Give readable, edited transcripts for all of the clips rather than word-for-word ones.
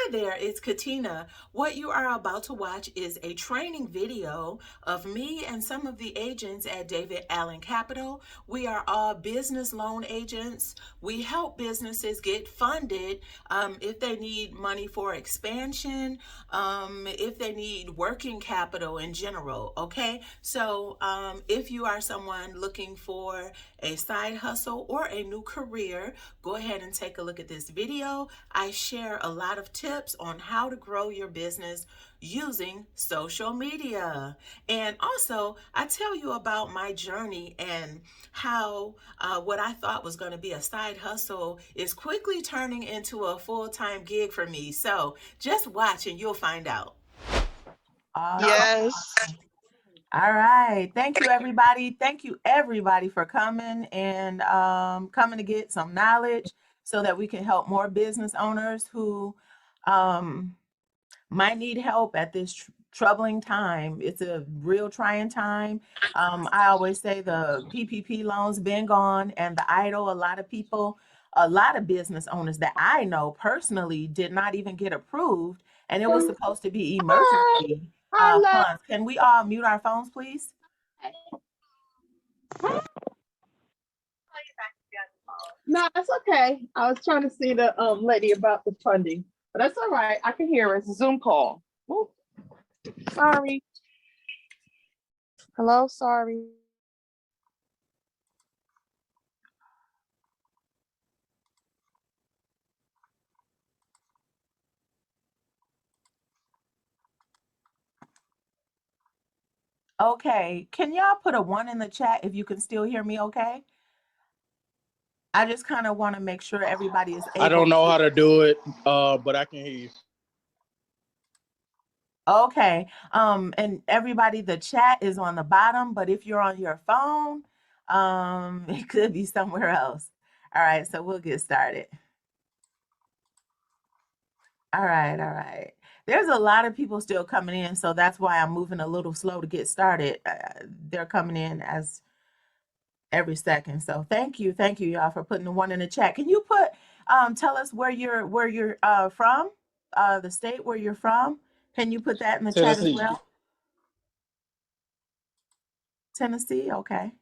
Hi there, it's Katina. What you are about to watch is a training video of me and some of the agents at David Allen Capital. We are all business loan agents. We help businesses get funded if they need money for expansion, if they need working capital in general. Okay, so if you are someone looking for a side hustle or a new career, go ahead and take a look at this video. I share a lot of tips on how to grow your business using social media. And also, I tell you about my journey and how what I thought was going to be a side hustle is quickly turning into a full-time gig for me. So just watch and you'll find out. Awesome. Yes. All right. Thank you, everybody. Thank you, everybody, for coming and coming to get some knowledge so that we can help more business owners who um, might need help at this troubling time. It's a real trying time. I always say the PPP loans been gone and the idle. A lot of business owners that I know personally did not even get approved, and it was supposed to be emergency funds. Can we all mute our phones, please? No, that's okay. I was trying to see the lady about the funding, but that's all right. I can hear it. It's a Zoom call. Ooh, sorry. Hello, sorry. Okay, can y'all put a 1 in the chat if you can still hear me okay? I just kind of want to make sure everybody is able I don't know to. how to do it, but I can hear you. Okay, and everybody, the chat is on the bottom, but if you're on your phone, it could be somewhere else. All right, so we'll get started. All right, all right. There's a lot of people still coming in, so that's why I'm moving a little slow to get started. They're coming in as every second. So thank you y'all for putting the 1 in the chat. Can you put tell us where you're from? The state where you're from? Can you put that in the chat as Tennessee. well? Tennessee, okay.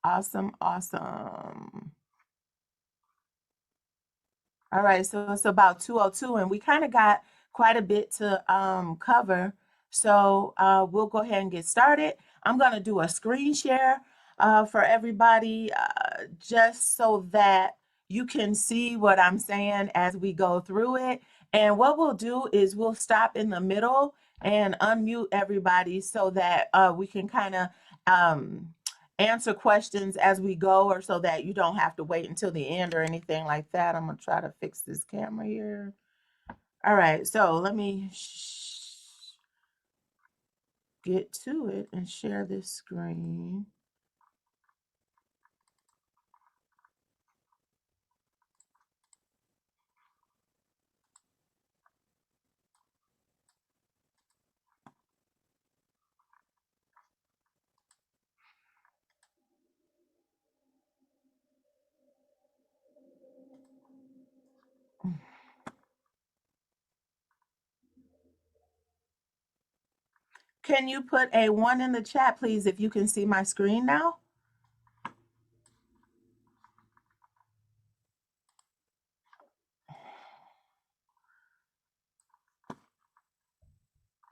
Awesome, awesome. All right, so it's about 2:02 and we kind of got quite a bit to cover. So we'll go ahead and get started. I'm going to do a screen share for everybody just so that you can see what I'm saying as we go through it. And what we'll do is we'll stop in the middle and unmute everybody so that we can kind of answer questions as we go, or so that you don't have to wait until the end or anything like that. I'm gonna try to fix this camera here. All right, so let me get to it and share this screen. Can you put a 1 in the chat, please, if you can see my screen now?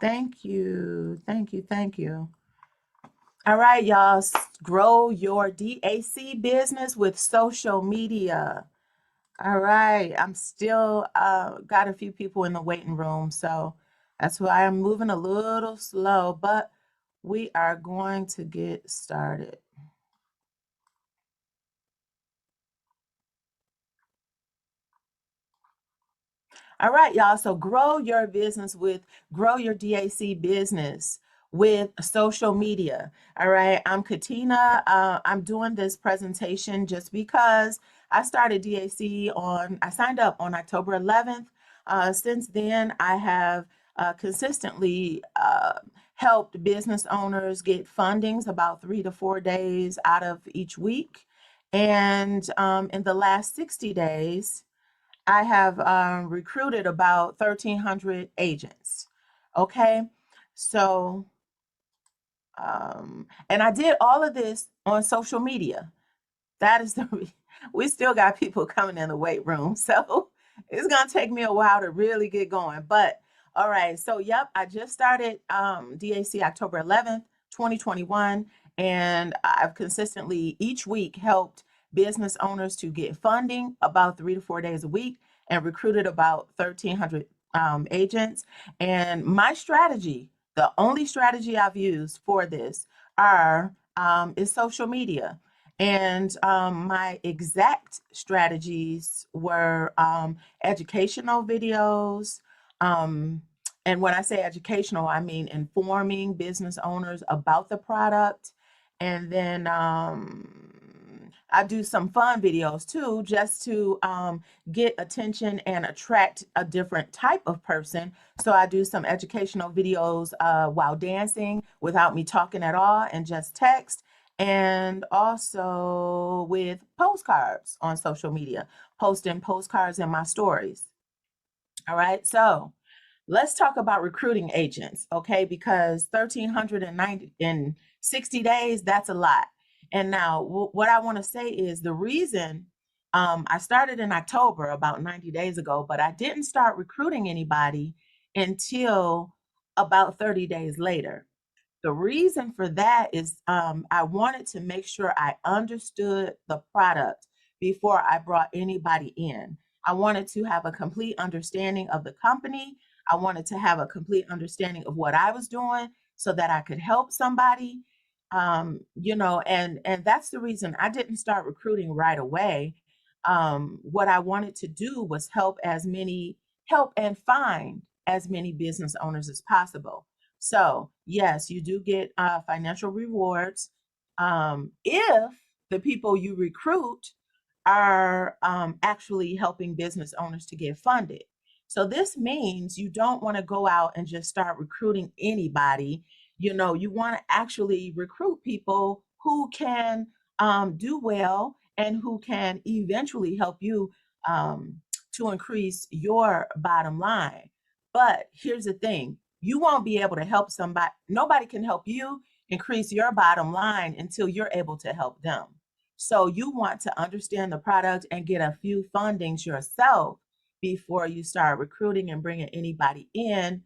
Thank you, thank you, thank you. All right, y'all, grow your DAC business with social media. All right, I'm still got a few people in the waiting room, so that's why I'm moving a little slow, but we are going to get started. All right, y'all, so grow your DAC business with social media. All right, I'm Katina. I'm doing this presentation just because I started I signed up on October 11th. Since then, I have consistently helped business owners get fundings about 3 to 4 days out of each week. And in the last 60 days, I have recruited about 1,300 agents. Okay. So, and I did all of this on social media. That is we still got people coming in the weight room. So it's going to take me a while to really get going. But all right. So, yep, I just started DAC October 11th, 2021. And I've consistently each week helped business owners to get funding about 3 to 4 days a week and recruited about 1,300 agents. And my strategy, the only strategy I've used for this is social media. And my exact strategies were educational videos. Um, and when I say educational, I mean informing business owners about the product. And then I do some fun videos too, just to get attention and attract a different type of person. So I do some educational videos while dancing without me talking at all and just text, and also with postcards on social media, posting postcards in my stories. All right, so let's talk about recruiting agents, okay? Because 1,390 in 60 days, that's a lot. And now, what I want to say is the reason I started in October about 90 days ago, but I didn't start recruiting anybody until about 30 days later. The reason for that is I wanted to make sure I understood the product before I brought anybody in. I wanted to have a complete understanding of the company. I wanted to have a complete understanding of what I was doing so that I could help somebody. And that's the reason I didn't start recruiting right away. What I wanted to do was help and find as many business owners as possible. So, yes, you do get financial rewards if the people you recruit are actually helping business owners to get funded. So, this means you don't want to go out and just start recruiting anybody. You want to actually recruit people who can do well and who can eventually help you um, to increase your bottom line. But here's the thing, you won't be able to help somebody. Nobody can help you increase your bottom line until you're able to help them. So you want to understand the product and get a few fundings yourself before you start recruiting and bringing anybody in.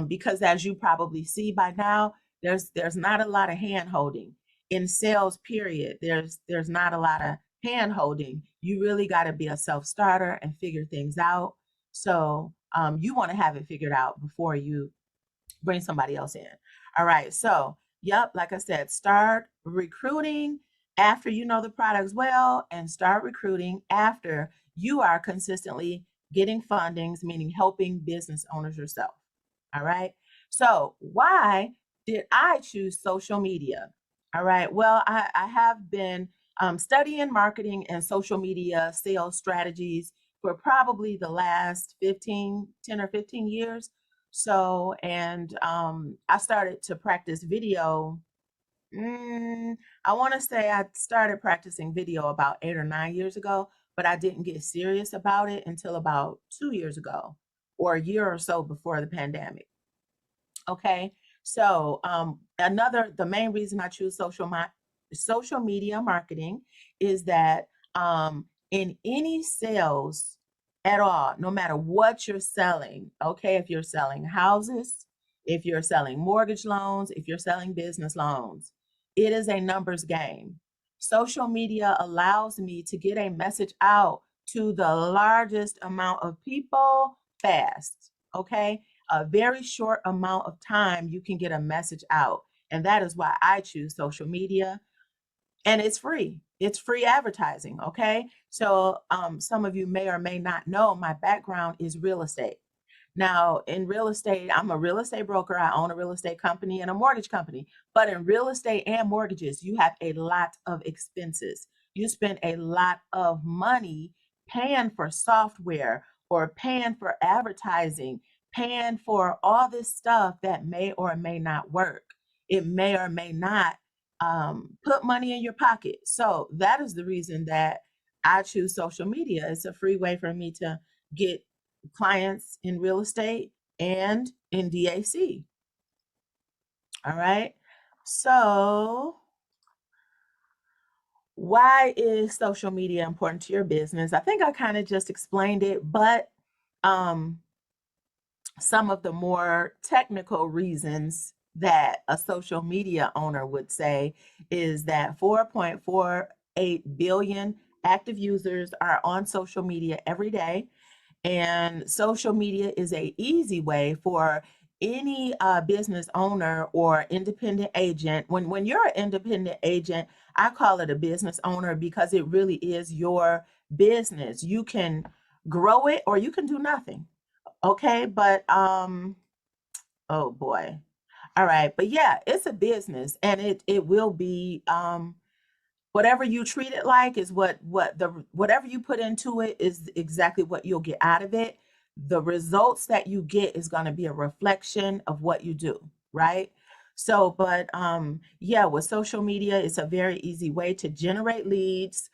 Because as you probably see by now, there's not a lot of hand holding in sales. Period. There's not a lot of hand holding. You really got to be a self starter and figure things out. So you want to have it figured out before you bring somebody else in. All right. So, yep, like I said, start recruiting after you know the products well, and start recruiting after you are consistently getting fundings, meaning helping business owners yourself. All right. So, why did I choose social media? All right. Well, I have been studying marketing and social media sales strategies for probably the last 10 or 15 years. So, and I started to practice video. Mm, I want to say I started practicing video about 8 or 9 years ago, but I didn't get serious about it until about 2 years ago or a year or so before the pandemic. Okay. So, the main reason I choose social media marketing is that in any sales at all, no matter what you're selling, okay, if you're selling houses, if you're selling mortgage loans, if you're selling business loans, it is a numbers game. Social media allows me to get a message out to the largest amount of people fast. Okay. A very short amount of time, you can get a message out. And that is why I choose social media. And it's free. It's free advertising. Okay. So some of you may or may not know my background is real estate. Now, in real estate, I'm a real estate broker. I own a real estate company and a mortgage company. But in real estate and mortgages, you have a lot of expenses. You spend a lot of money paying for software or paying for advertising, paying for all this stuff that may or may not work. It may or may not put money in your pocket. So that is the reason that I choose social media. It's a free way for me to get clients in real estate and in DAC. All right. So why is social media important to your business? I think I kind of just explained it, but um, some of the more technical reasons that a social media owner would say is that 4.48 billion active users are on social media every day. And social media is a easy way for any business owner or independent agent. When you're an independent agent, I call it a business owner because it really is your business. You can grow it or you can do nothing. Okay, but oh boy. All right, but yeah, it's a business and it will be whatever you treat it like is whatever you put into it is exactly what you'll get out of it. The results that you get is going to be a reflection of what you do, right? So, but yeah, with social media, it's a very easy way to generate leads,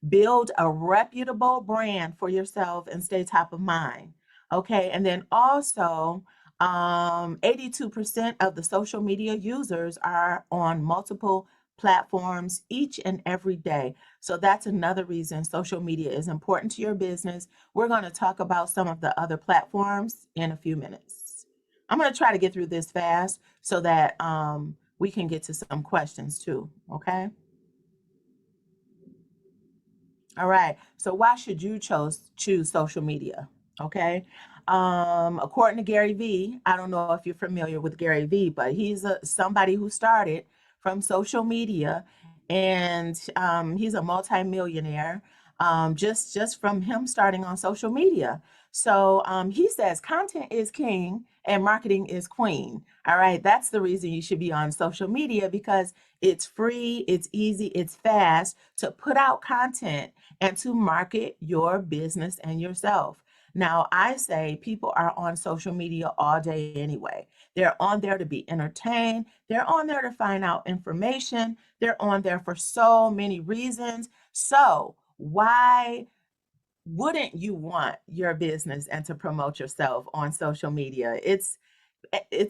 build a reputable brand for yourself and stay top of mind. Okay, and then also 82% of the social media users are on multiple platforms each and every day. So that's another reason social media is important to your business. We're going to talk about some of the other platforms in a few minutes. I'm going to try to get through this fast so that we can get to some questions too. Okay. All right. So why should you choose social media? Okay. According to Gary Vee, I don't know if you're familiar with Gary Vee, but he's somebody who started from social media, and he's a multimillionaire just from him starting on social media. So he says content is king and marketing is queen. All right. That's the reason you should be on social media because it's free, it's easy, it's fast to put out content and to market your business and yourself. Now, I say people are on social media all day anyway. They're on there to be entertained. They're on there to find out information. They're on there for so many reasons. So, why wouldn't you want your business and to promote yourself on social media? It's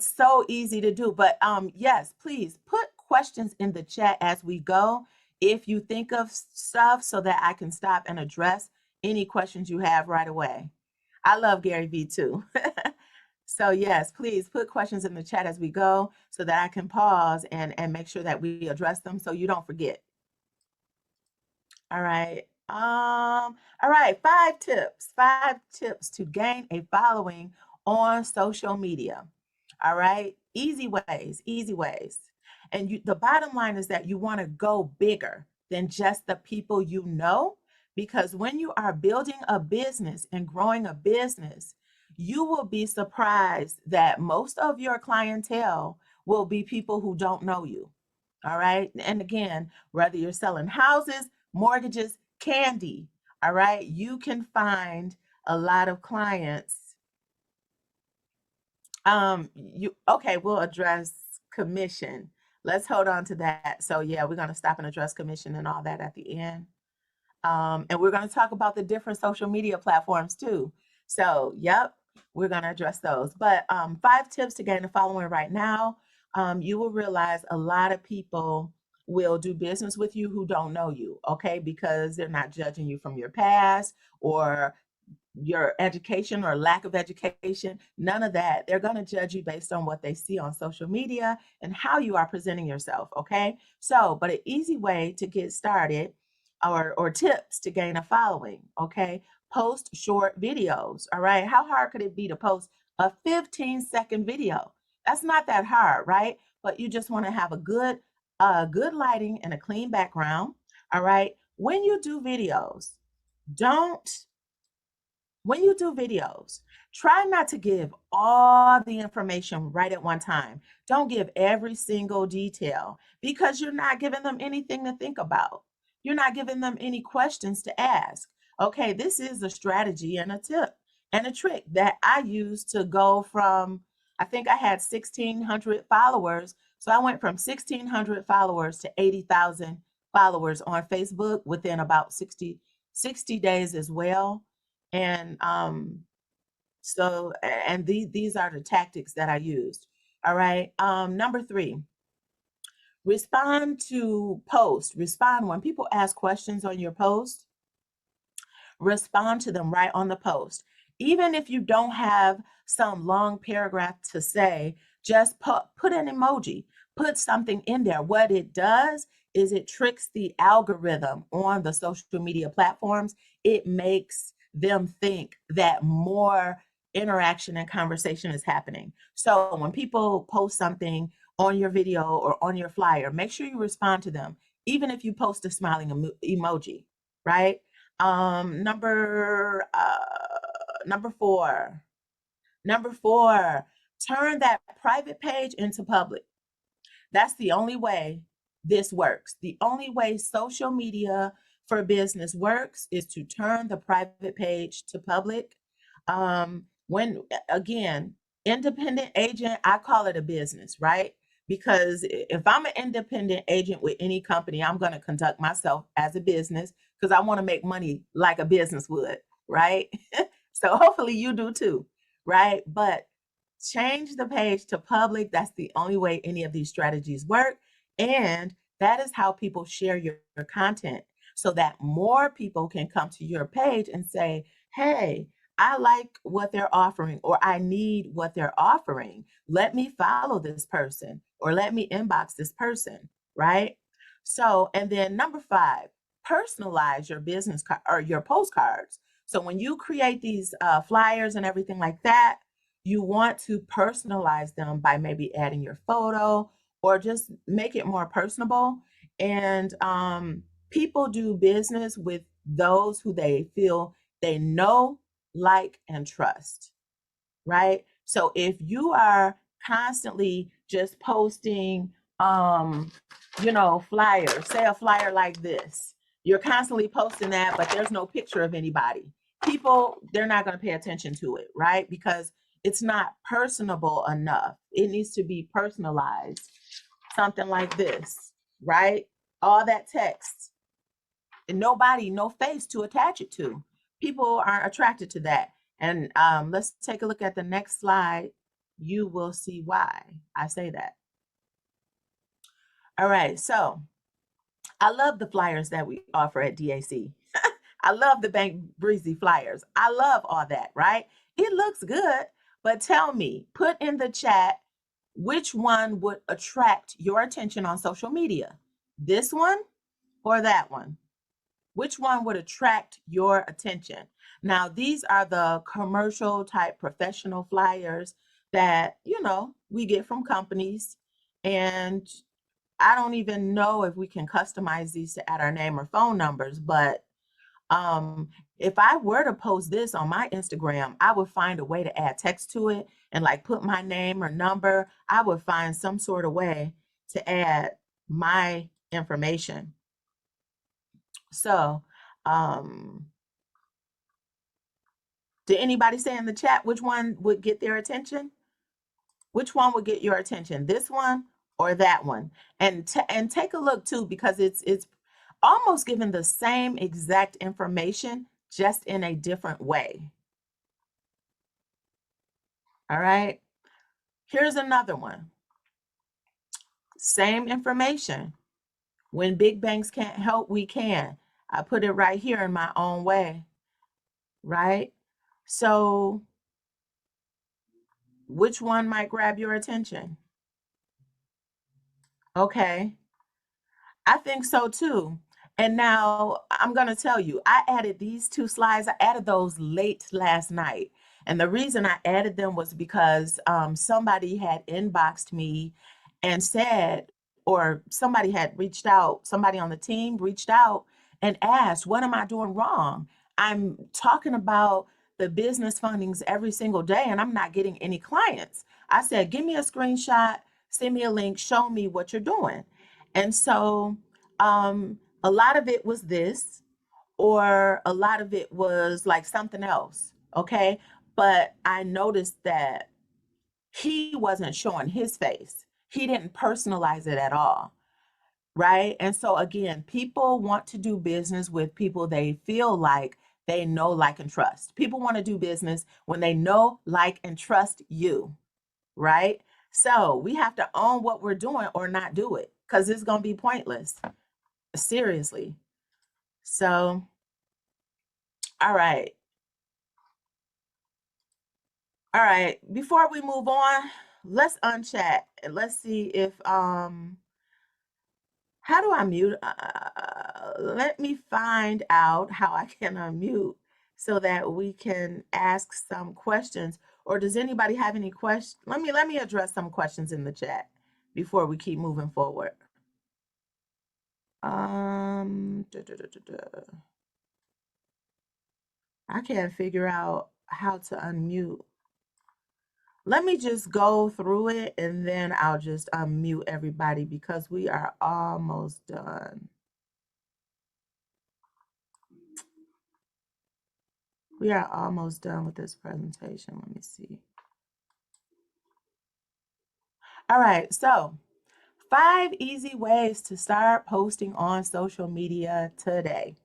so easy to do. But yes, please put questions in the chat as we go if you think of stuff so that I can stop and address any questions you have right away. I love Gary Vee too. So yes, please put questions in the chat as we go so that I can pause and make sure that we address them so you don't forget. All right. All right, 5 tips to gain a following on social media. All right, easy ways, easy ways. And the bottom line is that you want to go bigger than just the people you know, because when you are building a business and growing a business, you will be surprised that most of your clientele will be people who don't know you. All right. And again, whether you're selling houses, mortgages, candy, all right, you can find a lot of clients. Okay, we'll address commission. Let's hold on to that. So yeah, we're going to stop and address commission and all that at the end. And we're going to talk about the different social media platforms too. So, yep, we're going to address those. But 5 tips to gain a following right now. You will realize a lot of people will do business with you who don't know you, okay? Because they're not judging you from your past or your education or lack of education, none of that. They're going to judge you based on what they see on social media and how you are presenting yourself, okay? So, but an easy way to get started or tips to gain a following, okay? Post short videos, all right? How hard could it be to post a 15-second video? That's not that hard, right? But you just want to have a good lighting and a clean background, all right? When you do videos, try not to give all the information right at one time. Don't give every single detail because you're not giving them anything to think about. You're not giving them any questions to ask. Okay, this is a strategy and a tip and a trick that I used to go from, I think I had 1,600 followers So I went from 1,600 followers to 80,000 followers on Facebook within about 60 days as well. And these are the tactics that I used. All right. Number 3, respond to posts. Respond when people ask questions on your post. Respond to them right on the post. Even if you don't have some long paragraph to say, just put an emoji, put something in there. What it does is it tricks the algorithm on the social media platforms. It makes them think that more interaction and conversation is happening. So when people post something on your video or on your flyer, make sure you respond to them, even if you post a smiling emoji, right? Number 4. Number 4, turn that private page into public. That's the only way this works. The only way social media for business works is to turn the private page to public. When, again, independent agent, I call it a business, right? Because if I'm an independent agent with any company, I'm going to conduct myself as a business because I want to make money like a business would, right? So hopefully you do too, right? But change the page to public. That's the only way any of these strategies work. And that is how people share your content so that more people can come to your page and say, hey, I like what they're offering, or I need what they're offering. Let me follow this person, or let me inbox this person, right? So, and then number 5, personalize your business card or your postcards. So when you create these flyers and everything like that, you want to personalize them by maybe adding your photo or just make it more personable. And people do business with those who they feel they know, like, and trust, right? So if you are constantly just posting, flyers, say a flyer like this, you're constantly posting that, but there's no picture of anybody. People, they're not going to pay attention to it, right? Because it's not personable enough. It needs to be personalized. Something like this, right? All that text and no face to attach it to. People aren't attracted to that. And let's take a look at the next slide. You will see why I say that. All right, so I love the flyers that we offer at DAC. I love the Bank Breezy flyers. I love all that, right? It looks good, but tell me, put in the chat, which one would attract your attention on social media? This one or that one? Which one would attract your attention? Now, these are the commercial type professional flyers that, we get from companies. And I don't even know if we can customize these to add our name or phone numbers, but if I were to post this on my Instagram, I would find a way to add text to it and like put my name or number. I would find some sort of way to add my information. So, did anybody say in the chat which one would get their attention? Which one would get your attention? This one or that one? And take a look too, because it's almost given the same exact information, just in a different way. All right. Here's another one. Same information. When big banks can't help, we can. I put it right here in my own way, right? So which one might grab your attention? Okay. I think so too. And now I'm going to tell you, I added these 2 slides. I added those late last night. And the reason I added them was because somebody had inboxed me and said, or somebody had reached out, somebody on the team reached out and asked, what am I doing wrong? I'm talking about the business fundings every single day and I'm not getting any clients. I said, give me a screenshot, send me a link, show me what you're doing. And so a lot of it was this, or a lot of it was like something else. Okay. But I noticed that he wasn't showing his face. He didn't personalize it at all, right? And so again, people want to do business with people they feel like they know, like, and trust. People want to do business when they know, like, and trust you, right? So we have to own what we're doing or not do it because it's going to be pointless. Seriously. So, all right. All right. Before we move on, let's unchat and let's see if how do I mute? Let me find out how I can unmute so that we can ask some questions. Or does anybody have any questions? Let me address some questions in the chat before we keep moving forward. I can't figure out how to unmute. Let me just go through it and then I'll just unmute everybody because we are almost done. We are almost done with this presentation. Let me see. All right, so 5 easy ways to start posting on social media today,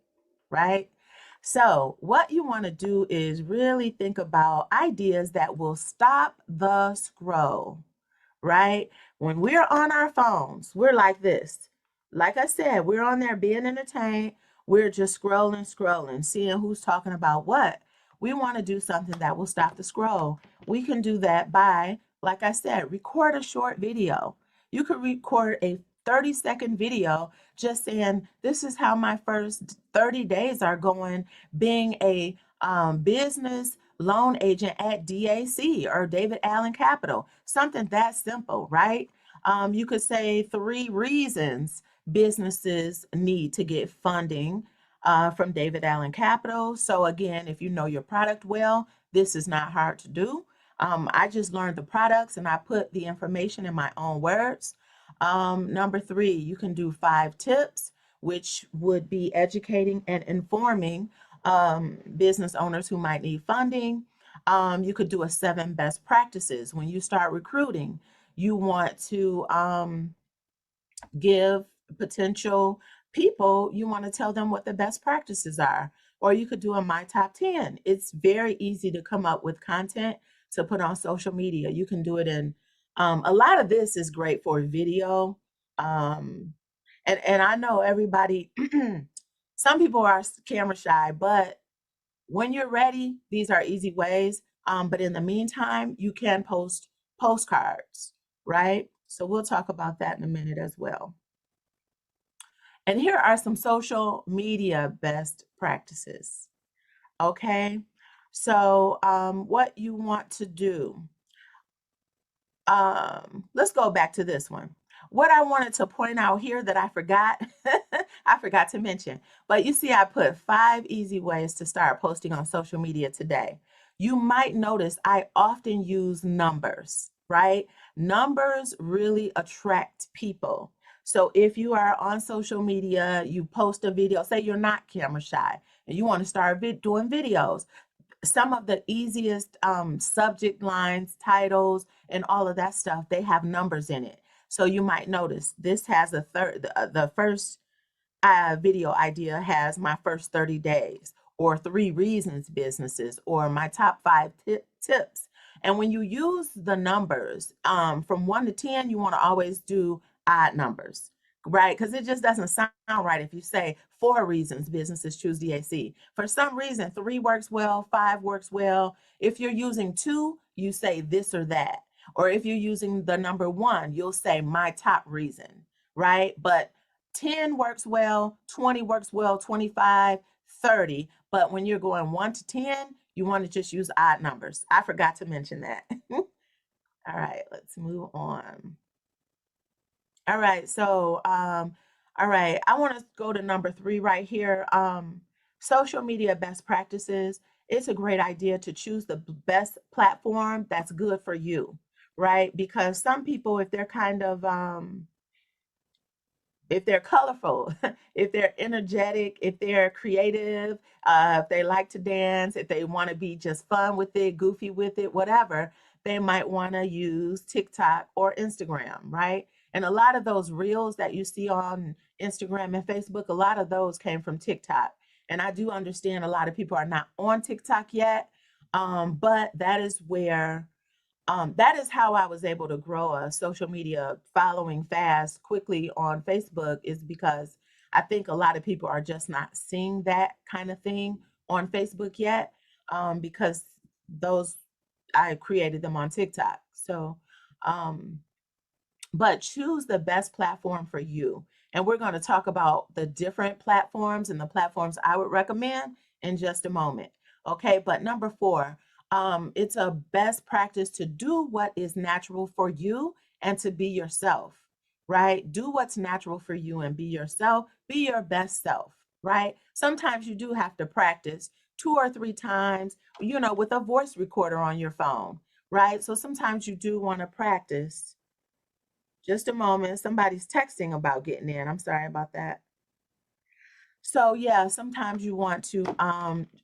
right? So what you want to do is really think about ideas that will stop the scroll, right? When we're on our phones, we're like this. Like I said, we're on there being entertained. We're just scrolling, seeing who's talking about what. We want to do something that will stop the scroll. We can do that by, like I said, record a short video. You could record a 30-second video just saying, this is how my first 30 days are going being a business loan agent at DAC or David Allen Capital, something that simple, right? You could say 3 reasons businesses need to get funding from David Allen Capital. So again, if you know your product well, this is not hard to do. I just learned the products and I put the information in my own words. Number 3, you can do 5 tips, which would be educating and informing business owners who might need funding. You could do a 7 best practices. When you start recruiting, you want to give potential people, you want to tell them what the best practices are. Or you could do a My Top 10. It's very easy to come up with content to put on social media. You can do it in, a lot of this is great for video. And I know everybody, some people are camera shy, but when you're ready, these are easy ways. But in the meantime, you can post postcards, right? So we'll talk about that in a minute as well. And here are some social media best practices. Okay, so what you want to do, let's go back to this one. What I wanted to point out here that I forgot, I forgot to mention, but you see I put 5 easy ways to start posting on social media today. You might notice I often use numbers, right? Numbers really attract people. So if you are on social media, you post a video, say you're not camera shy and you want to start doing videos, some of the easiest subject lines, titles, and all of that stuff, they have numbers in it. So you might notice this has the first video idea has my first 30 days, or 3 reasons businesses, or my top 5 tips. And when you use the numbers from 1 to 10, you want to always do odd numbers, right? Because it just doesn't sound right if you say 4 reasons businesses choose DAC. For some reason, 3 works well, 5 works well. If you're using 2, you say this or that. Or if you're using the number 1, you'll say my top reason, right? But 10 works well, 20 works well, 25, 30. But when you're going 1 to 10, you want to just use odd numbers. I forgot to mention that. All right, let's move on. All right, so, all right, I want to go to number 3 right here. Social media best practices. It's a great idea to choose the best platform that's good for you, right? Because some people, if they're kind of, if they're colorful, if they're energetic, if they're creative, if they like to dance, if they want to be just fun with it, goofy with it, whatever, they might want to use TikTok or Instagram, right? And a lot of those reels that you see on Instagram and Facebook, a lot of those came from TikTok. And I do understand a lot of people are not on TikTok yet, but that is where that is how I was able to grow a social media following fast quickly on Facebook, is because I think a lot of people are just not seeing that kind of thing on Facebook yet, because those I created them on TikTok. So, um, but choose the best platform for you. And we're going to talk about the different platforms and the platforms I would recommend in just a moment. Okay, but number 4, it's a best practice to do what is natural for you and to be yourself, right? Do what's natural for you and be yourself, be your best self, right? Sometimes you do have to practice 2 or 3 times, with a voice recorder on your phone, right? So sometimes you do want to practice. Just a moment. Somebody's texting about getting in. I'm sorry about that. So yeah, sometimes you want to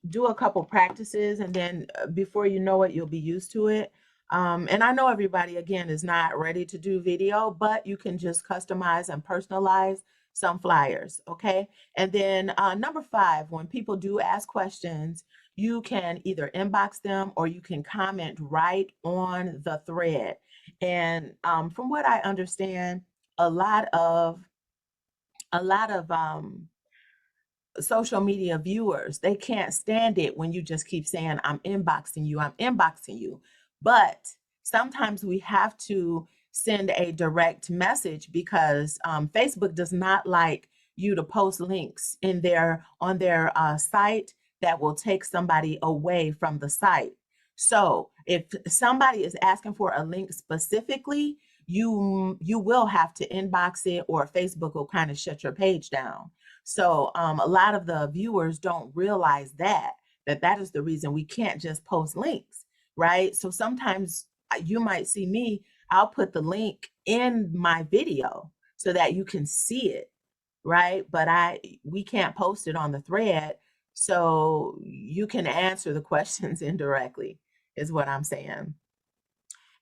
do a couple practices, and then before you know it, you'll be used to it. And I know everybody, again, is not ready to do video, but you can just customize and personalize some flyers, okay? And then number 5, when people do ask questions, you can either inbox them or you can comment right on the thread. And from what I understand, a lot of social media viewers, they can't stand it when you just keep saying, I'm inboxing you, I'm inboxing you. But sometimes we have to send a direct message because Facebook does not like you to post links on their site that will take somebody away from the site. So if somebody is asking for a link specifically, you will have to inbox it, or Facebook will kind of shut your page down. So a lot of the viewers don't realize that is the reason we can't just post links, right? So sometimes you might see me, I'll put the link in my video so that you can see it, right? But we can't post it on the thread, so you can answer the questions indirectly, is what I'm saying.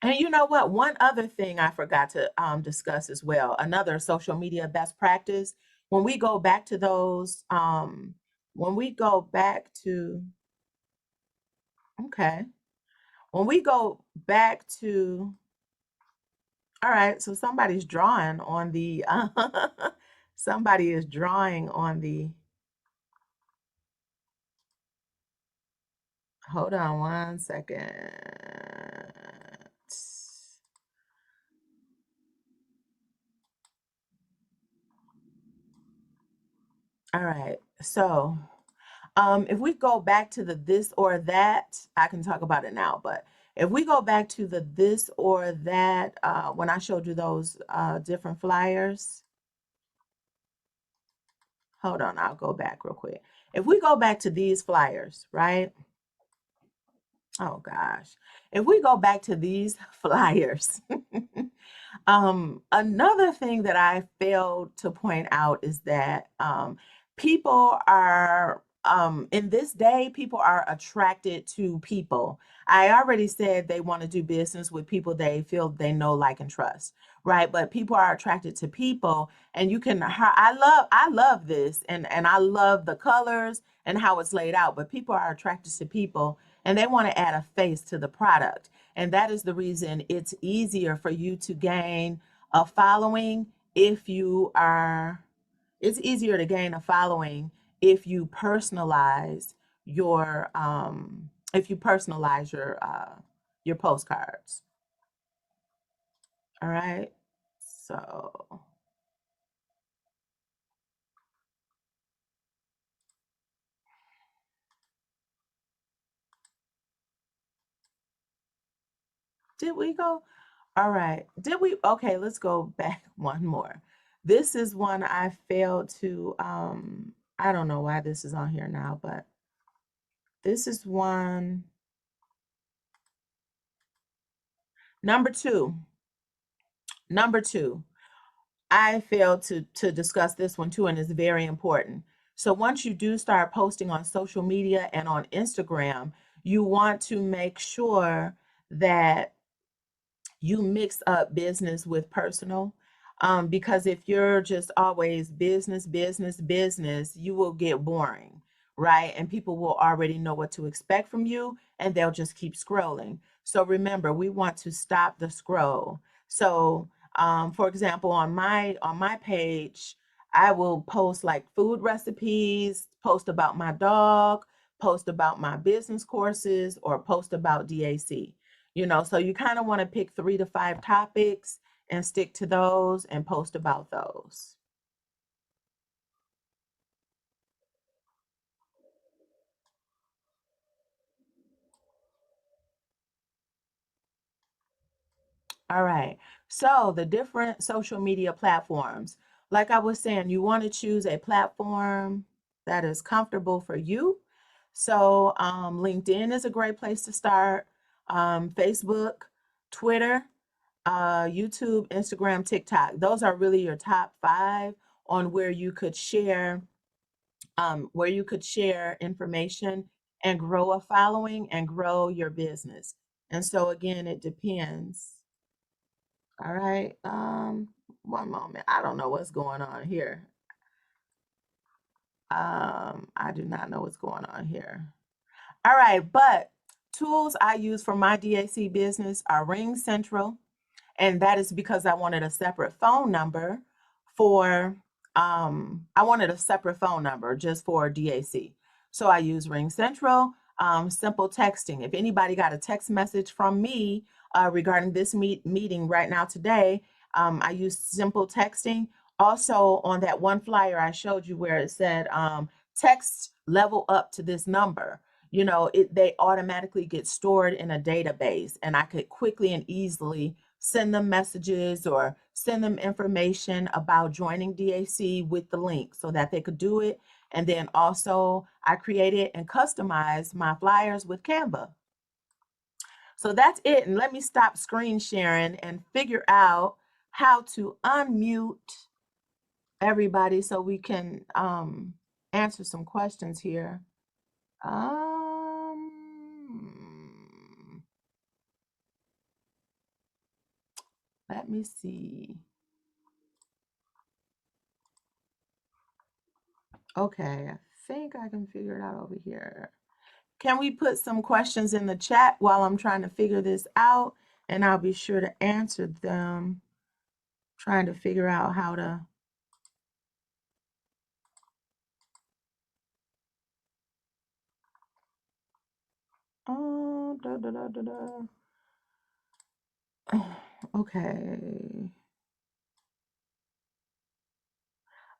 And you know what? One other thing I forgot to discuss as well, another social media best practice, when we go back to those, when we go back to, okay, when we go back to, all right, so somebody's drawing on the, somebody is drawing on the, hold on 1 second. All right, so if we go back to the this or that, I can talk about it now, but if we go back to the this or that, when I showed you those different flyers, hold on, I'll go back real quick. If we go back to these flyers, right? Oh gosh, if we go back to these flyers, another thing that I failed to point out is that people are, in this day, people are attracted to people. I already said they want to do business with people they feel they know, like, and trust, right? But people are attracted to people, and you can, I love this, and I love the colors and how it's laid out, but people are attracted to people and they want to add a face to the product. And that is the reason it's easier for you to gain a following if you are, it's easier to gain a following if you personalize your postcards. All right. So did we go? All right. Did we? Okay, let's go back one more. This is one I failed to, I don't know why this is on here now, but this is one. Number two, I failed to discuss this one too, and it's very important. So once you do start posting on social media and on Instagram, you want to make sure that you mix up business with personal. Because if you're just always business, business, business, you will get boring, right? And people will already know what to expect from you and they'll just keep scrolling. So remember, we want to stop the scroll. So for example, on my page, I will post like food recipes, post about my dog, post about my business courses, or post about DAC. So you kind of want to pick 3 to 5 topics and stick to those and post about those. All right. So the different social media platforms, like I was saying, you want to choose a platform that is comfortable for you. So LinkedIn is a great place to start. Facebook, Twitter, YouTube, Instagram, TikTok. Those are really your top 5 on where you could share information and grow a following and grow your business. And so again, it depends. All right. One moment. I don't know what's going on here. I do not know what's going on here. All right, but tools I use for my DAC business are RingCentral, and that is because I wanted a separate phone number for just for DAC. So I use RingCentral. Simple texting. If anybody got a text message from me regarding this meeting right now today, I use simple texting. Also, on that one flyer I showed you where it said text level up to this number, they automatically get stored in a database, and I could quickly and easily send them messages or send them information about joining DAC with the link so that they could do it. And then also I created and customized my flyers with Canva. So that's it. And let me stop screen sharing and figure out how to unmute everybody so we can answer some questions here. Let me see. Okay, I think I can figure it out over here. Can we put some questions in the chat while I'm trying to figure this out? And I'll be sure to answer them. Trying to figure out how to. Oh, okay.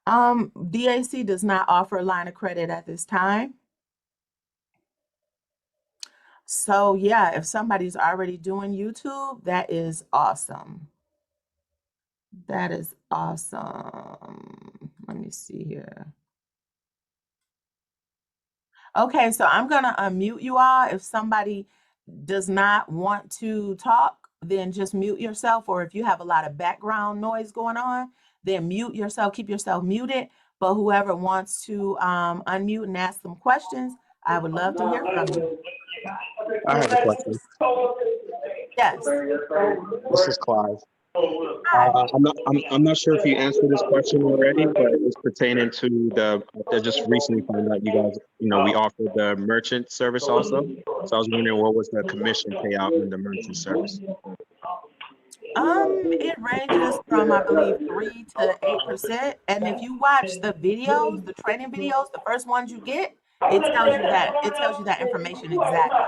DAC does not offer a line of credit at this time. So yeah, if somebody's already doing YouTube, that is awesome. That is awesome. Let me see here. Okay, so I'm gonna unmute you all. If somebody does not want to talk, then just mute yourself. Or if you have a lot of background noise going on, then mute yourself, keep yourself muted. But whoever wants to unmute and ask some questions, I would love to hear from you. I have a question. Yes. This is Clive. Hi. I'm not sure if you answered this question already, but it's pertaining to I just recently found out you guys, we offer the merchant service also. So I was wondering what was the commission payout in the merchant service? It ranges from, I believe, 3 to 8%. And if you watch the videos, the training videos, the first ones you get, it tells you that information exactly.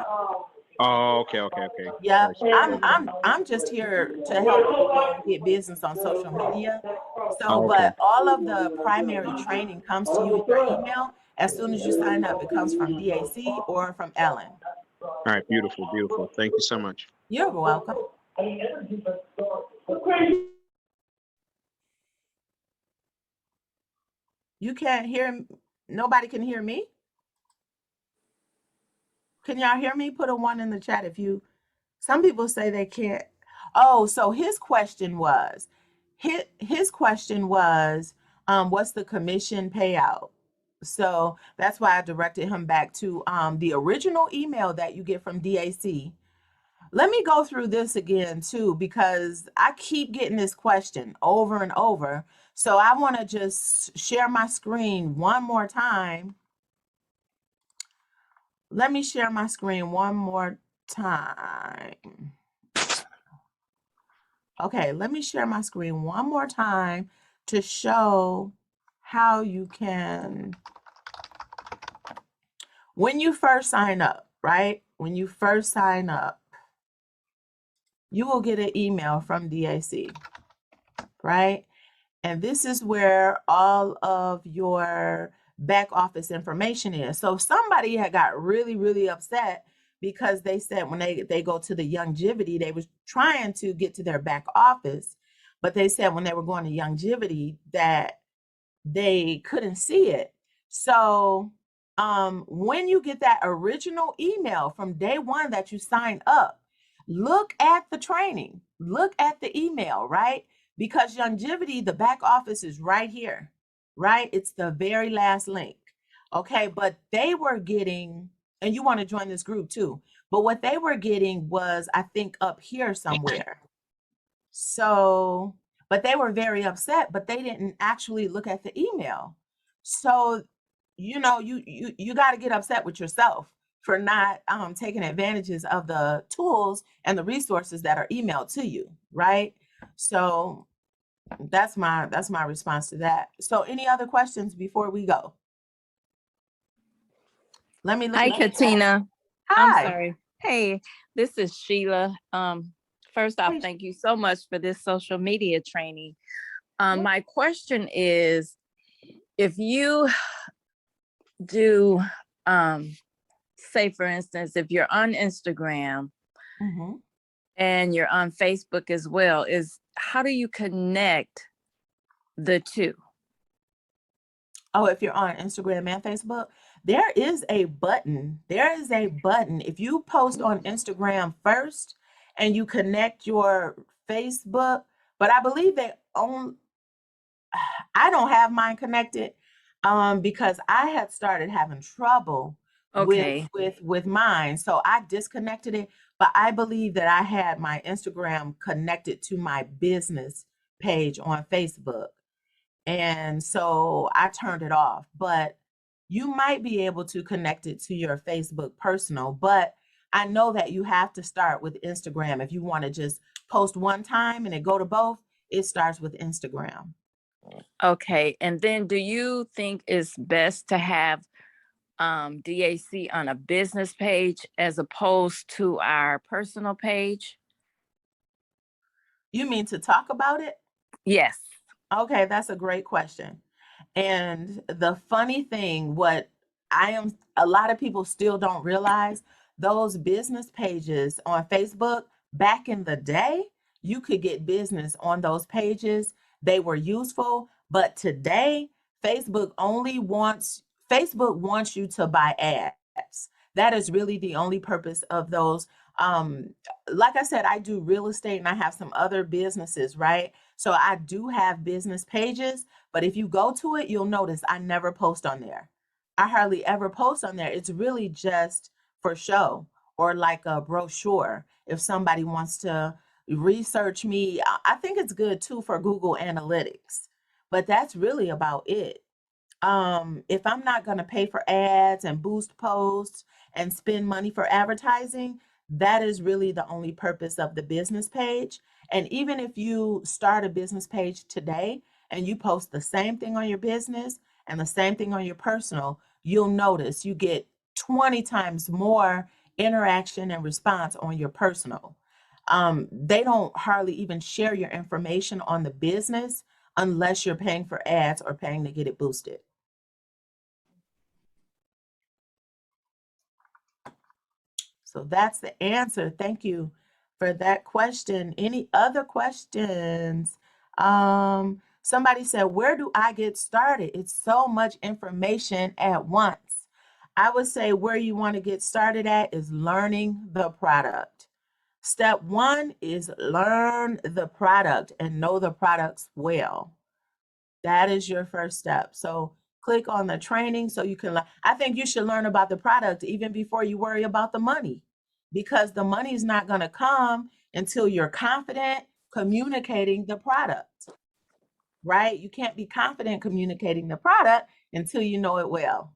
Oh, okay. Yeah, I'm just here to help people get business on social media. So, Oh, okay. but all of the primary training comes to you in your email. As soon as you sign up, it comes from DAC or from Ellen. All right, beautiful. Thank you so much. You're welcome. You can't hear, nobody can hear me? Can y'all hear me? Put a 1 in the chat if you, some people say they can't. Oh, so his question was, what's the commission payout? So that's why I directed him back to the original email that you get from DAC. Let me go through this again too, because I keep getting this question over and over. So I want to just share my screen one more time. Let me share my screen one more time. Okay, let me share my screen one more time to show how you can, when you first sign up, right? When you first sign up, you will get an email from DAC, right? And this is where all of your back office information is. So if somebody had got really, really upset because they said when they go to the Youngevity, they was trying to get to their back office, but they said when they were going to Youngevity that they couldn't see it. So when you get that original email from day one that you signed up, look at the training, look at the email, right? Because Youngevity, the back office is right here, right? It's the very last link. Okay, but they were getting, and you want to join this group too, but what they were getting was, I think, up here somewhere. So, but they were very upset, but they didn't actually look at the email. So, you got to get upset with yourself for not taking advantages of the tools and the resources that are emailed to you, right? So that's my response to that. So any other questions before we go? Let me look Hi, at the chat. Katina. I'm Hi. sorry. Hey, this is Sheila. First off, Hey. thank you so much for this social media training. My question is, if you do, say for instance, if you're on Instagram Mhm. and you're on Facebook as well, how do you connect the two? Oh, if you're on Instagram and Facebook, there is a button. There is a button. If you post on Instagram first and you connect your Facebook, but I believe they own, I don't have mine connected because I had started having trouble Okay. with mine. So I disconnected it, but I believe that I had my Instagram connected to my business page on Facebook. And so I turned it off, but you might be able to connect it to your Facebook personal, but I know that you have to start with Instagram. If you want to just post one time and it go to both, it starts with Instagram. Okay. And then do you think it's best to have DAC on a business page as opposed to our personal page? You mean to talk about it? Yes. Okay, that's a great question. And the funny thing, a lot of people still don't realize, those business pages on Facebook, back in the day, you could get business on those pages. They were useful, but today, Facebook wants you to buy ads. That is really the only purpose of those. Um, like I said, I do real estate and I have some other businesses, right? So I do have business pages, but if you go to it, you'll notice I never post on there. I hardly ever post on there. It's really just for show or like a brochure. If somebody wants to research me, I think it's good too for Google Analytics, but that's really about it. If I'm not going to pay for ads and boost posts and spend money for advertising, that is really the only purpose of the business page. And even if you start a business page today and you post the same thing on your business and the same thing on your personal, you'll notice you get 20 times more interaction and response on your personal. They don't hardly even share your information on the business unless you're paying for ads or paying to get it boosted. So that's the answer. Thank you for that question. Any other questions? Somebody said, where do I get started? It's so much information at once. I would say where you want to get started at is learning the product. Step one is learn the product and know the products well. That is your first step. So click on the training so you can learn. I think you should learn about the product even before you worry about the money. because the money's not going to come until you're confident communicating the product, right? You can't be confident communicating the product until you know it well.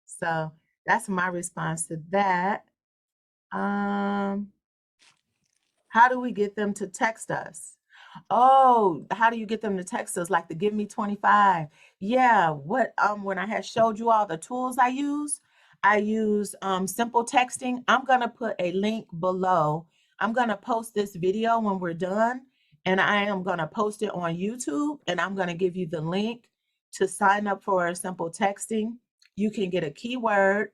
So that's my response to that. How do we get them to text us? Oh, how do you get them to text us? Like the give me 25. Yeah, when I had showed you all the tools I use simple texting. I'm gonna put a link below. I'm gonna post this video when we're done, and I am gonna post it on YouTube, and I'm gonna give you the link to sign up for simple texting. You can get a keyword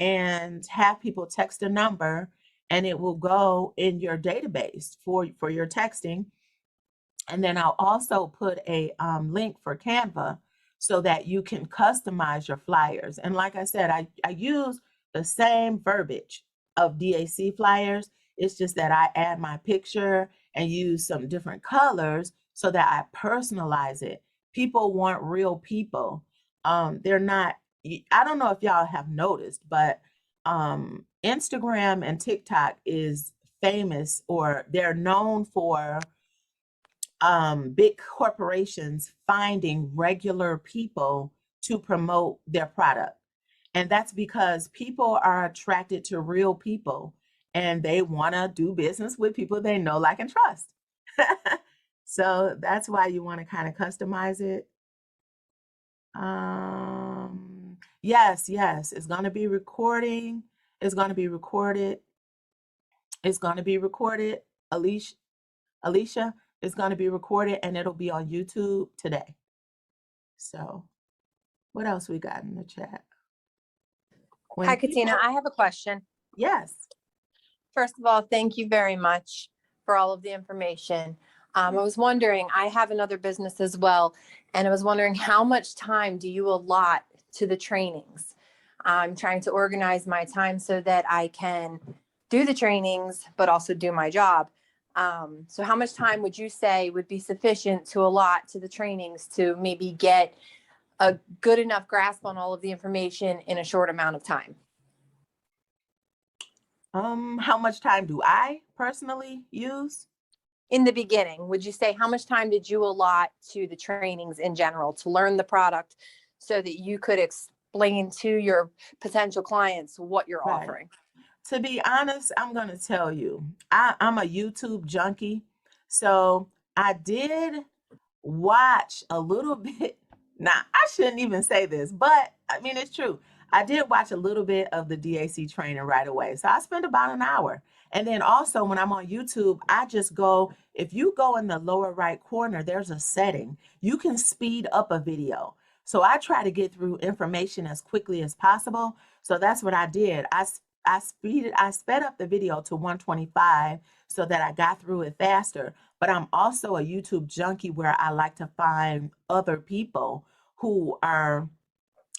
and have people text a number, and it will go in your database for your texting. And then I'll also put a link for Canva so that you can customize your flyers. And like I said, I use the same verbiage of DAC flyers. It's just that I add my picture and use some different colors so that I personalize it. People want real people. They're not, I don't know if y'all have noticed, but Instagram and TikTok is famous, or they're known for big corporations finding regular people to promote their product. And that's because people are attracted to real people, and they want to do business with people they know, like, and trust. So that's why you want to kind of customize it. Yes, it's going to be recording. It's going to be recorded. It's going to be recorded. Alicia, it's going to be recorded, and it'll be on YouTube today. So what else we got in the chat? Hi, Katina. I have a question. Yes. First of all, thank you very much for all of the information. I was wondering, I have another business as well, and I was wondering, how much time do you allot to the trainings? I'm trying to organize my time so that I can do the trainings, but also do my job. So how much time would you say would be sufficient to allot to the trainings to maybe get a good enough grasp on all of the information in a short amount of time? How much time do I personally use? In the beginning, would you say how much time did you allot to the trainings in general to learn the product so that you could explain to your potential clients what you're Right. offering? To be honest, I'm going to tell you, I'm a YouTube junkie. So I did watch a little bit. Now, I shouldn't even say this, but I mean, it's true. I did watch a little bit of the DAC training right away. So I spent about an hour. And then also when I'm on YouTube, I just go, if you go in the lower right corner, there's a setting. You can speed up a video. So I try to get through information as quickly as possible. So that's what I did. I sped up the video to 125 so that I got through it faster. But I'm also a YouTube junkie where I like to find other people who are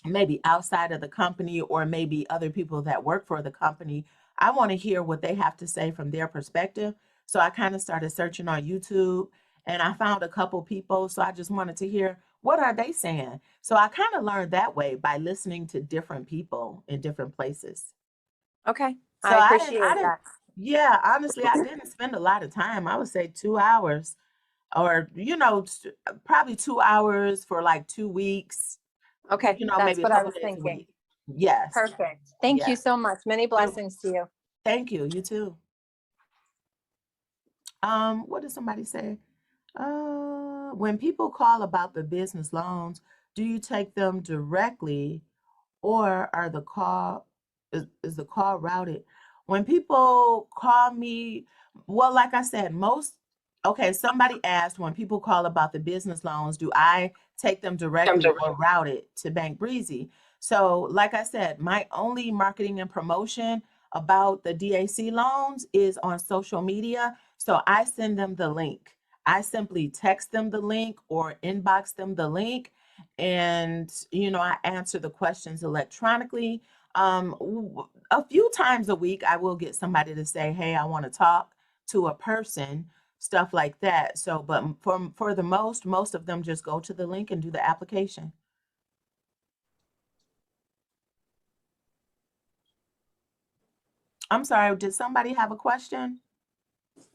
maybe outside of the company, or maybe other people that work for the company. I want to hear what they have to say from their perspective. So I kind of started searching on YouTube, and I found a couple people. So I just wanted to hear, what are they saying? So I kind of learned that way by listening to different people in different places. Okay. So I appreciate didn't, that. yeah, honestly, I didn't spend a lot of time. I would say 2 hours, or, probably 2 hours for like 2 weeks, Okay. That's maybe a what I couple was days a thinking. week. Yes. Perfect. Thank Yeah. you so much. Many blessings to you. Thank you. You too. What did somebody say? When people call about the business loans, do you take them directly, or are the call is the call routed? When people call me, well, like I said, somebody asked, when people call about the business loans, do I take them directly or route it to Bank Breezy? So like I said, my only marketing and promotion about the DAC loans is on social media. So I send them the link. I simply text them the link or inbox them the link, and I answer the questions electronically. A few times a week I will get somebody to say, hey, I want to talk to a person, stuff like that. So, but for the most of them just go to the link and do the application. I'm sorry, did somebody have a question?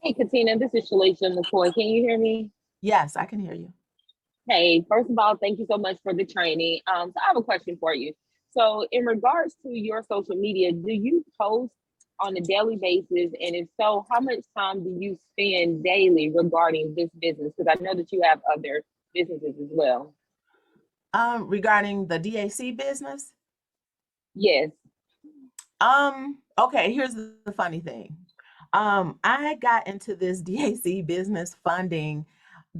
Hey, Katina, this is Shalisha McCoy. Can you hear me? Yes, I can hear you. Hey, first of all, thank you so much for the training. So I have a question for you. So in regards to your social media, do you post on a daily basis? And if so, how much time do you spend daily regarding this business? Because I know that you have other businesses as well. Regarding the DAC business, Yes. okay, here's the funny thing. I got into this DAC business funding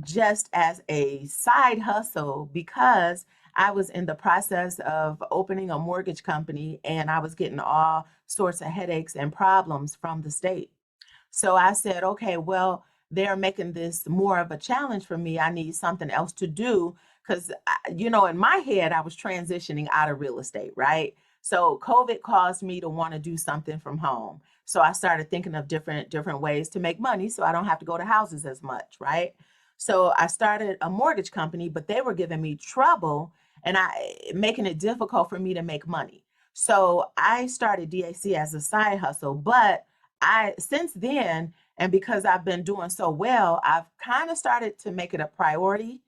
just as a side hustle because I was in the process of opening a mortgage company and I was getting all sorts of headaches and problems from the state. So I said, okay, well, they're making this more of a challenge for me. I need something else to do because, in my head, I was transitioning out of real estate, right? So COVID caused me to want to do something from home. So I started thinking of different ways to make money so I don't have to go to houses as much, right? So I started a mortgage company, but they were giving me trouble and making it difficult for me to make money. So I started DAC as a side hustle, but I since then, and because I've been doing so well, I've kind of started to make it a priority.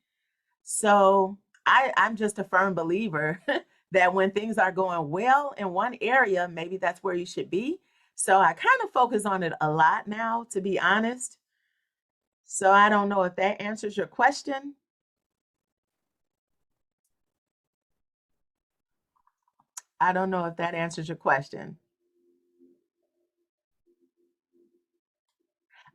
So I'm just a firm believer that when things are going well in one area, maybe that's where you should be. So I kind of focus on it a lot now, to be honest. So I don't know if that answers your question. I don't know if that answers your question.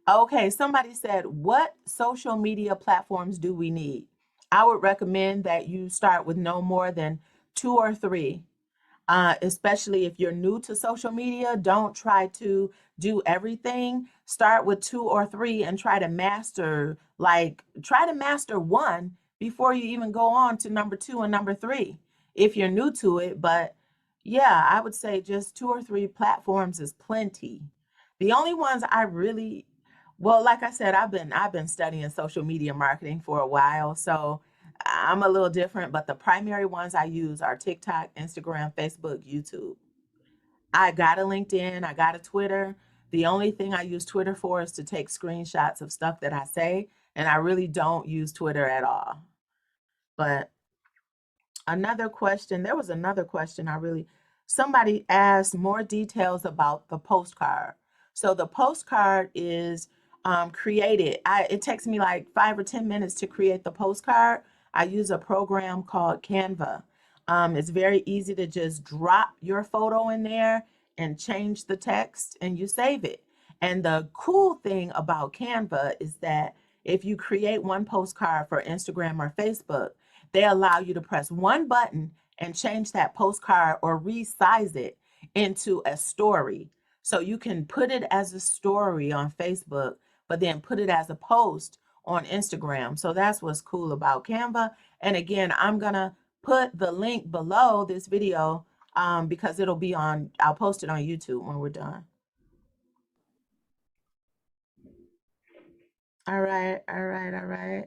Okay, somebody said, what social media platforms do we need? I would recommend that you start with no more than 2 or 3. Especially if you're new to social media, don't try to do everything. Start with 2 or 3 and try to master one before you even go on to number 2 and number 3 if you're new to it. But yeah, I would say just 2 or 3 platforms is plenty. The only ones I really, well, like I said, I've been studying social media marketing for a while, so I'm a little different, but the primary ones I use are TikTok, Instagram, Facebook, YouTube. I got a LinkedIn, I got a Twitter. The only thing I use Twitter for is to take screenshots of stuff that I say, and I really don't use Twitter at all. But there was another question somebody asked more details about the postcard. So the postcard is created. It takes me like 5 or 10 minutes to create the postcard. I use a program called Canva. It's very easy to just drop your photo in there and change the text and you save it. And the cool thing about Canva is that if you create one postcard for Instagram or Facebook, they allow you to press one button and change that postcard or resize it into a story. So you can put it as a story on Facebook, but then put it as a post on Instagram. So that's what's cool about Canva. And again, I'm going to put the link below this video because I'll post it on YouTube when we're done. All right, all right, all right.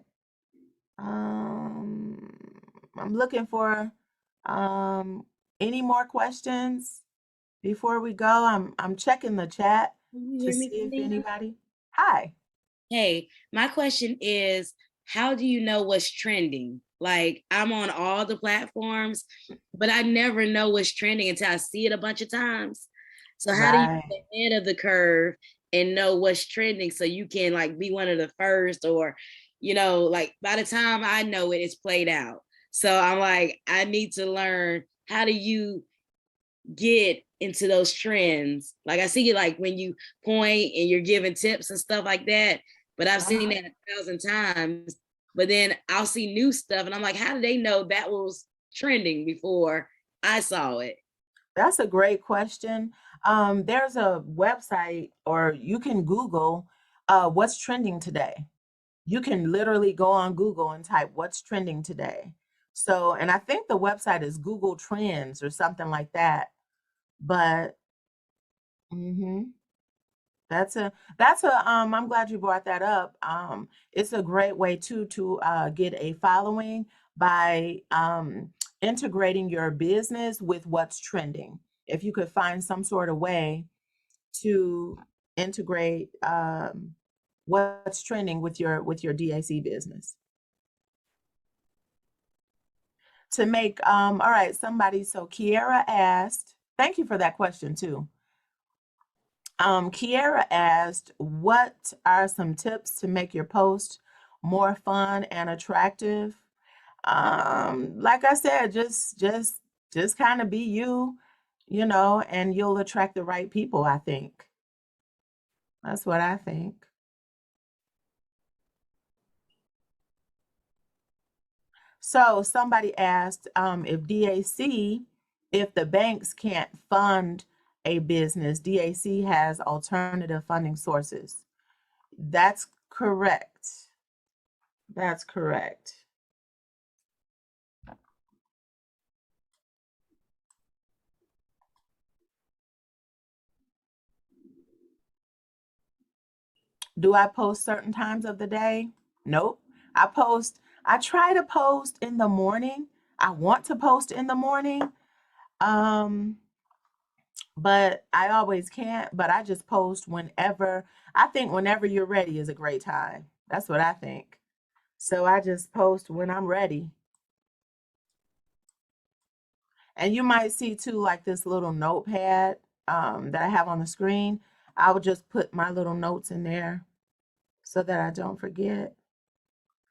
I'm looking for any more questions before we go. I'm checking the chat Can you to hear see me, if Katina? anybody. Hi. Hey, my question is, how do you know what's trending? Like, I'm on all the platforms, but I never know what's trending until I see it a bunch of times. So how do you Right. get ahead of the curve and know what's trending so you can like be one of the first, or like by the time I know it, it's played out. So I'm like, I need to learn, how do you get into those trends? Like I see it like when you point and you're giving tips and stuff like that, but I've seen that 1,000 times. But then I'll see new stuff and I'm like, how do they know that was trending before I saw it? That's a great question. There's a website, or you can Google what's trending today. You can literally go on Google and type what's trending today. So, and I think the website is Google Trends or something like that. But mhm, I'm glad you brought that up. It's a great way to get a following by integrating your business with what's trending. If you could find some sort of way to integrate what's trending with your DAC business. To make all right, somebody, so Kiera asked, thank you for that question too. Kiera asked, what are some tips to make your post more fun and attractive? Like I said, just kind of be you, you know, and you'll attract the right people, I think. That's what I think. So somebody asked if DAC, if the banks can't fund a business, DAC has alternative funding sources. That's correct. That's correct. Do I post certain times of the day? Nope. I try to post in the morning. I want to post in the morning. But I always can't, but I just post whenever. I think whenever you're ready is a great time. That's what I think. So I just post when I'm ready. And you might see too, like this little notepad that I have on the screen. I would just put my little notes in there so that I don't forget.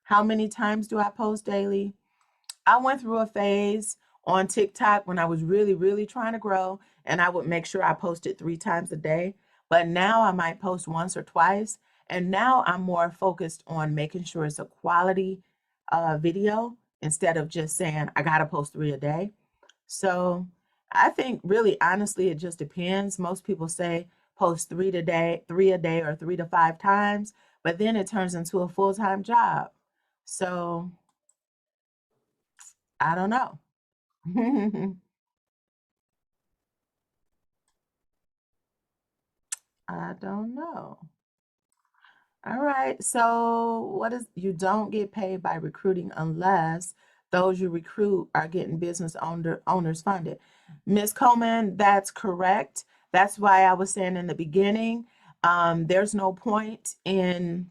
How many times do I post daily? I went through a phase on TikTok when I was really, really trying to grow, and I would make sure I posted 3 times a day. But now I might post once or twice. And now I'm more focused on making sure it's a quality video instead of just saying I got to post 3 a day. So I think really, honestly, it just depends. Most people say post 3 a day, or 3 to 5 times, but then it turns into a full-time job. So I don't know. I don't know. All right. So what is, you don't get paid by recruiting unless those you recruit are getting business owners funded. Ms. Coleman, that's correct. That's why I was saying in the beginning, there's no point in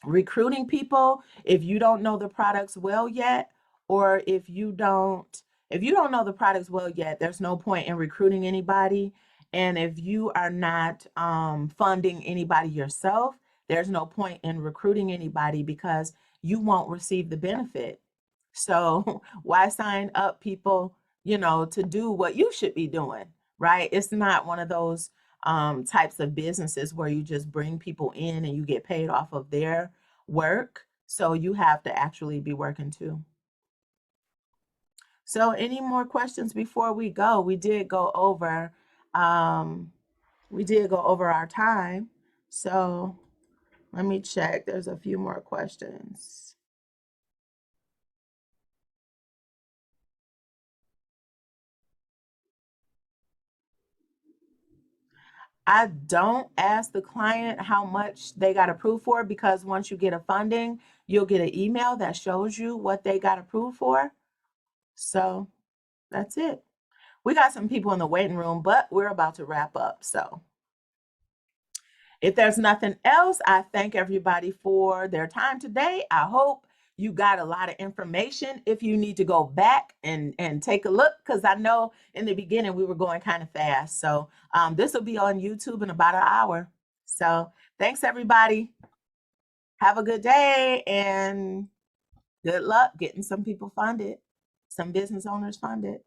recruiting people if you don't know the products well yet, or if you don't know the products well yet, there's no point in recruiting anybody. And if you are not funding anybody yourself, there's no point in recruiting anybody because you won't receive the benefit. So why sign up people, you know, to do what you should be doing, right? It's not one of those types of businesses where you just bring people in and you get paid off of their work. So you have to actually be working too. So any more questions before we go? We did go over our time. So let me check. There's a few more questions. I don't ask the client how much they got approved for, because once you get a funding, you'll get an email that shows you what they got approved for. So that's it. We got some people in the waiting room, but we're about to wrap up. So if there's nothing else, I thank everybody for their time today. I hope you got a lot of information. If you need to go back and take a look, because I know in the beginning we were going kind of fast. So this will be on YouTube in about an hour. So thanks, everybody. Have a good day and good luck getting some people funded, some business owners funded.